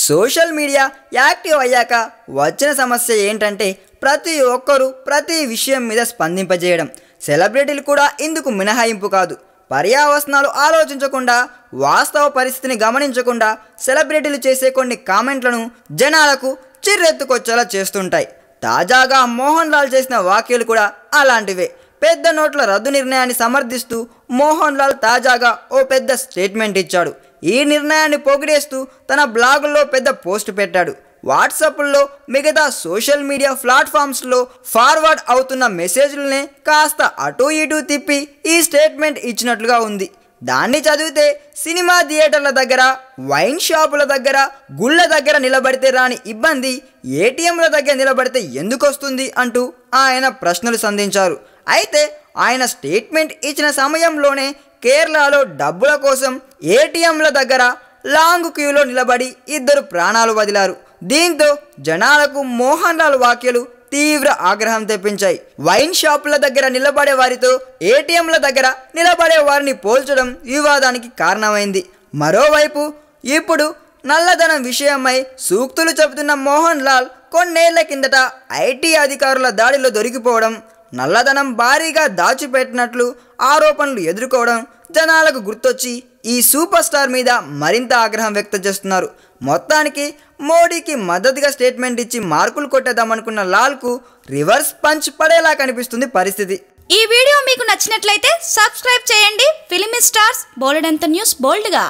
Social media active అయ్యాక వచ్చిన సమస్య ఏంటంటే ప్రతి ఒక్కరూ ప్రతి విషయం మీద స్పందింపజేయడం. సెలబ్రిటీలు కూడా ఇందుకు మినహాయింపు కాదు. పర్యావసనాలు ఆలోచించకుండా, వాస్తవ పరిస్థితిని గమనించకుండా సెలబ్రిటీలు చేసే కొన్ని కామెంట్లను జనాలకు చిర్రెత్తుకొచ్చేలా చేస్తుంటాయి. తాజాగా మోహన్ లాల్ చేసిన వ్యాఖ్యలు కూడా అలాంటివే. పెద్ద నోట్ల రద్దు నిర్ణయాన్ని సమర్థిస్తూ మోహన్ లాల్ తాజాగా ఓ పెద్ద స్టేట్మెంట్ ఇచ్చాడు. ఈ నిర్ణయాన్ని పొగిడేస్తూ తన బ్లాగుల్లో పెద్ద పోస్ట్ పెట్టాడు. వాట్సాప్లో మిగతా సోషల్ మీడియా ప్లాట్ఫామ్స్లో ఫార్వర్డ్ అవుతున్న మెసేజ్లనే కాస్త అటూ ఇటూ తిప్పి ఈ స్టేట్మెంట్ ఇచ్చినట్లుగా ఉంది. దాన్ని చదివితే సినిమా థియేటర్ల దగ్గర, వైన్ షాపుల దగ్గర, గుళ్ళ దగ్గర నిలబడితే రాని ఇబ్బంది ఏటీఎంల దగ్గర నిలబడితే ఎందుకు వస్తుంది అంటూ ఆయన ప్రశ్నలు సంధించారు. అయితే ఆయన స్టేట్మెంట్ ఇచ్చిన సమయంలోనే కేరళలో డబ్బుల కోసం ఏటీఎంల దగ్గర లాంగ్ క్యూలో నిలబడి ఇద్దరు ప్రాణాలు వదిలారు. దీంతో జనాలకు మోహన్ లాల్ వ్యాఖ్యలు తీవ్ర ఆగ్రహం తెప్పించాయి. వైన్ షాపుల దగ్గర నిలబడే వారితో ఏటీఎంల దగ్గర నిలబడే వారిని పోల్చడం వివాదానికి కారణమైంది. మరోవైపు ఇప్పుడు నల్లధనం విషయమై సూక్తులు చెబుతున్న మోహన్ లాల్ కొన్నేళ్ల కిందట ఐటీ అధికారుల దాడిలో దొరికిపోవడం, నల్లధనం భారీగా దాచిపెట్టినట్లు ఆరోపణలు ఎదుర్కోవడం జనాలకు గుర్తొచ్చి ఈ సూపర్ స్టార్ మీద మరింత ఆగ్రహం వ్యక్తం చేస్తున్నారు. మొత్తానికి మోడీకి మద్దతుగా స్టేట్మెంట్ ఇచ్చి మార్కులు కొట్టేద్దామనుకున్న లాల్కు రివర్స్ పంచ్ పడేలా కనిపిస్తుంది పరిస్థితి. ఈ వీడియో మీకు నచ్చినట్లయితే సబ్స్క్రైబ్ చేయండి. ఫిలిమి స్టార్స్ బోలెడంత న్యూస్ బోల్డ్గా.